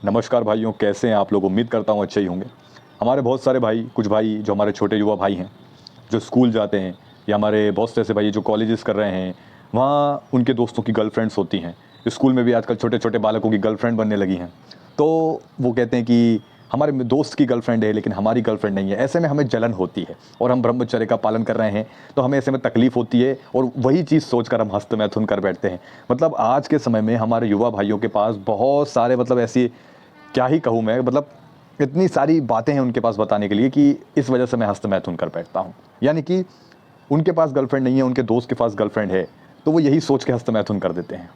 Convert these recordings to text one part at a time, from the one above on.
नमस्कार भाइयों, कैसे हैं आप लोग। उम्मीद करता हूँ अच्छे ही होंगे। हमारे बहुत सारे भाई, कुछ भाई जो हमारे छोटे युवा भाई हैं, जो स्कूल जाते हैं, या हमारे बहुत से ऐसे भाई जो कॉलेजेस कर रहे हैं, वहाँ उनके दोस्तों की गर्लफ्रेंड्स होती हैं। स्कूल में भी आजकल छोटे छोटे बालकों की गर्लफ्रेंड बनने लगी हैं। तो वो कहते हैं कि हमारे दोस्त की गर्लफ्रेंड है लेकिन हमारी गर्लफ्रेंड नहीं है। ऐसे में हमें जलन होती है और हम ब्रह्मचर्य का पालन कर रहे हैं, तो हमें ऐसे में तकलीफ होती है और वही चीज़ सोचकर हम हस्त मैथुन कर बैठते हैं। मतलब आज के समय में हमारे युवा भाइयों के पास बहुत सारे, मतलब ऐसी, क्या ही कहूँ मैं, मतलब इतनी सारी बातें हैं उनके पास बताने के लिए कि इस वजह से मैं हस्त मैथुन कर बैठता हूँ। यानी कि उनके पास गर्लफ्रेंड नहीं है, उनके दोस्त के पास गर्लफ्रेंड है, तो वो यही सोच के हस्त मैथुन कर देते हैं।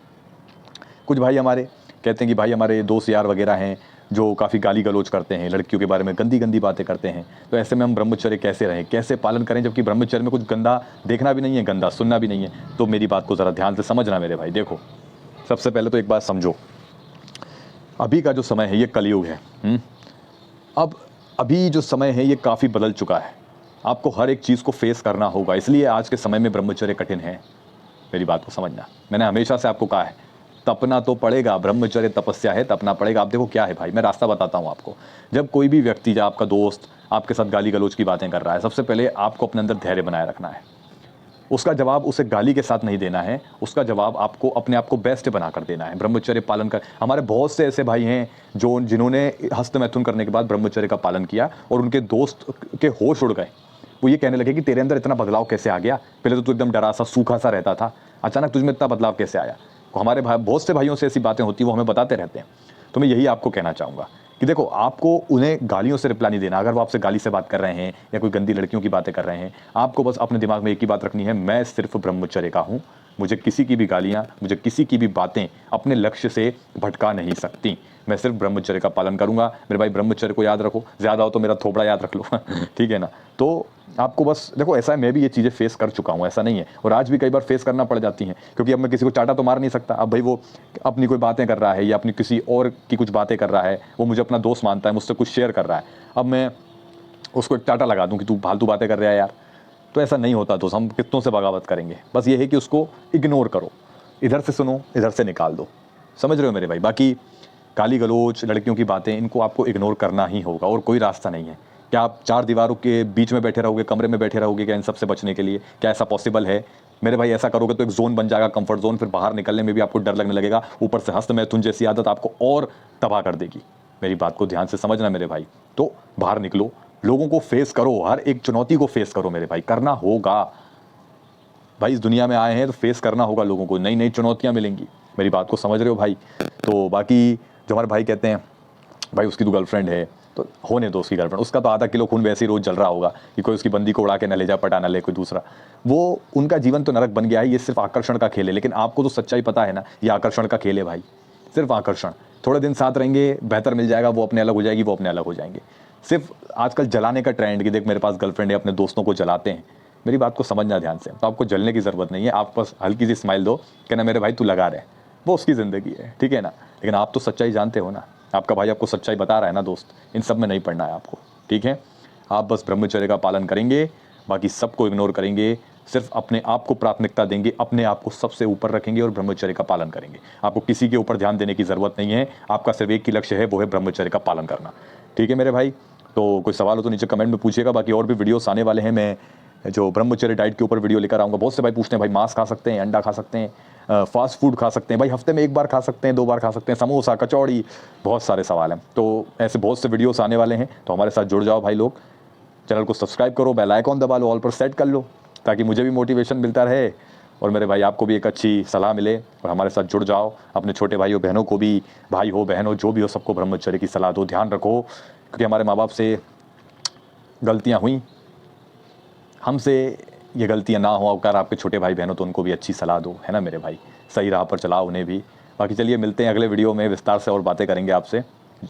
कुछ भाई हमारे कहते हैं कि भाई हमारे दोस्त यार वगैरह हैं जो काफ़ी गाली गलौज करते हैं, लड़कियों के बारे में गंदी गंदी बातें करते हैं। तो ऐसे में हम ब्रह्मचर्य कैसे रहें, कैसे पालन करें, जबकि ब्रह्मचर्य में कुछ गंदा देखना भी नहीं है, गंदा सुनना भी नहीं है। तो मेरी बात को ज़रा ध्यान से समझना मेरे भाई। देखो, सबसे पहले तो एक बात समझो, अभी का जो समय है ये कलयुग है। अब अभी जो समय है ये काफ़ी बदल चुका है। आपको हर एक चीज़ को फेस करना होगा, इसलिए आज के समय में ब्रह्मचर्य कठिन है। मेरी बात को समझना, मैंने हमेशा से आपको कहा है, तपना तो पड़ेगा। ब्रह्मचर्य तपस्या है, तपना पड़ेगा। आप देखो क्या है भाई, मैं रास्ता बताता हूँ आपको। जब कोई भी व्यक्ति या आपका दोस्त आपके साथ गाली गलौज की बातें कर रहा है, सबसे पहले आपको अपने अंदर धैर्य बनाए रखना है। उसका जवाब उसे गाली के साथ नहीं देना है, उसका जवाब आपको अपने आप को बेस्ट बनाकर देना है। ब्रह्मचर्य पालन कर, हमारे बहुत से ऐसे भाई हैं जो जिन्होंने हस्त मैथुन करने के बाद ब्रह्मचर्य का पालन किया और उनके दोस्त के होश उड़ गए। वो ये कहने लगे कि तेरे अंदर इतना बदलाव कैसे आ गया, पहले तो तू एकदम डरा सा सूखा सा रहता था, अचानक तुझ में इतना बदलाव कैसे आया। हमारे भाई, बहुत से भाइयों से ऐसी बातें होती हैं, वो हमें बताते रहते हैं। तो मैं यही आपको कहना चाहूँगा कि देखो, आपको उन्हें गालियों से रिप्लाई नहीं देना। अगर वो आपसे गाली से बात कर रहे हैं या कोई गंदी लड़कियों की बातें कर रहे हैं, आपको बस अपने दिमाग में एक ही बात रखनी है, मैं सिर्फ ब्रह्मचर्य का हूँ। मुझे किसी की भी गालियाँ, मुझे किसी की भी बातें अपने लक्ष्य से भटका नहीं सकती। मैं सिर्फ ब्रह्मचर्य का पालन करूंगा। मेरे भाई, ब्रह्मचर्य को याद रखो, ज़्यादा हो तो मेरा थोबड़ा याद रख लो ठीक है ना। तो आपको बस देखो, ऐसा है, मैं भी ये चीज़ें फेस कर चुका हूँ, ऐसा नहीं है, और आज भी कई बार फेस करना पड़ जाती हैं, क्योंकि अब मैं किसी को चाटा तो मार नहीं सकता। अब भाई वो अपनी कोई बातें कर रहा है या अपनी किसी और की कुछ बातें कर रहा है, वो मुझे अपना दोस्त मानता है, मुझसे कुछ शेयर कर रहा है, अब मैं उसको एक चाटा लगा दूं कि तू फालतू बातें कर रहा है यार, तो ऐसा नहीं होता दोस्त। हम कितनों से बगावत करेंगे। बस ये है कि उसको इग्नोर करो, इधर से सुनो, इधर से निकाल दो। समझ रहे हो मेरे भाई। बाकी गाली गलौज, लड़कियों की बातें, इनको आपको इग्नोर करना ही होगा, और कोई रास्ता नहीं है। क्या आप चार दीवारों के बीच में बैठे रहोगे, कमरे में बैठे रहोगे क्या इन सब से बचने के लिए? क्या ऐसा पॉसिबल है मेरे भाई? ऐसा करोगे तो एक जोन बन जाएगा, कंफर्ट जोन, फिर बाहर निकलने में भी आपको डर लगने लगेगा। ऊपर से हस्त मैथुन जैसी आदत आपको और तबाह कर देगी। मेरी बात को ध्यान से समझना मेरे भाई। तो बाहर निकलो, लोगों को फेस करो, हर एक चुनौती को फेस करो मेरे भाई, करना होगा भाई। इस दुनिया में आए हैं तो फेस करना होगा, लोगों को नई नई चुनौतियां मिलेंगी। मेरी बात को समझ रहे हो भाई। तो बाकी जो हमारे भाई कहते हैं भाई उसकी तो गर्लफ्रेंड है, तो होने दो उसकी गर्लफ्रेंड, उसका तो आधा किलो खून वैसे ही रोज जल रहा होगा कि कोई उसकी बंदी को उड़ा के न ले जा, पटा न ले कोई दूसरा। वो उनका जीवन तो नरक बन गया है, ये सिर्फ आकर्षण का खेल है। लेकिन आपको तो सच्चाई पता है ना, ये आकर्षण का खेल है भाई, सिर्फ आकर्षण। थोड़े दिन साथ रहेंगे, बेहतर मिल जाएगा, वो अपने अलग हो जाएगी, वो अपने अलग हो जाएंगे। सिर्फ आजकल जलाने का ट्रेंड कि देख मेरे पास गर्लफ्रेंड है, अपने दोस्तों को जलाते हैं। मेरी बात को समझना ध्यान से। तो आपको जलने की ज़रूरत नहीं है, आप बस हल्की सी स्माइल दो, कहना मेरे भाई तू लगा रहे, वो उसकी ज़िंदगी है, ठीक है ना। लेकिन आप तो सच्चाई जानते हो ना, आपका भाई आपको सच्चाई बता रहा है ना दोस्त, इन सब में नहीं पड़ना है आपको, ठीक है। आप बस ब्रह्मचर्य का पालन करेंगे, बाकी सबको इग्नोर करेंगे, सिर्फ अपने आप को प्राथमिकता देंगे, अपने आप को सबसे ऊपर रखेंगे और ब्रह्मचर्य का पालन करेंगे। आपको किसी के ऊपर ध्यान देने की ज़रूरत नहीं है, आपका सिर्फ एक ही लक्ष्य है, वो है ब्रह्मचर्य का पालन करना, ठीक है मेरे भाई। तो कोई सवाल हो तो नीचे कमेंट में पूछिएगा। बाकी और भी वीडियोस आने वाले हैं, मैं जो ब्रह्मचर्य डाइट के ऊपर वीडियो लेकर आऊँगा। बहुत से भाई पूछते हैं भाई मांस खा सकते हैं, अंडा खा सकते हैं, फास्ट फूड खा सकते हैं भाई, हफ्ते में एक बार खा सकते हैं, 2 बार खा सकते हैं, समोसा कचौड़ी, बहुत सारे सवाल हैं। तो ऐसे बहुत से वीडियोस आने वाले हैं, तो हमारे साथ जुड़ जाओ भाई लोग। चैनल को सब्सक्राइब करो, बेल आइकॉन दबा लो, ऑल पर सेट कर लो, ताकि मुझे भी मोटिवेशन मिलता रहे और मेरे भाई आपको भी एक अच्छी सलाह मिले, और हमारे साथ जुड़ जाओ। अपने छोटे भाइयों बहनों को भी, भाई हो बहन हो जो भी हो, सबको ब्रह्मचर्य की सलाह दो। ध्यान रखो, क्योंकि हमारे माँ बाप से गलतियाँ हुई, हमसे ये गलतियाँ ना हो। अगर आपके छोटे भाई बहनों तो उनको भी अच्छी सलाह दो, है ना मेरे भाई, सही राह पर चलाओ उन्हें भी। बाकी चलिए मिलते हैं अगले वीडियो में, विस्तार से और बातें करेंगे आपसे।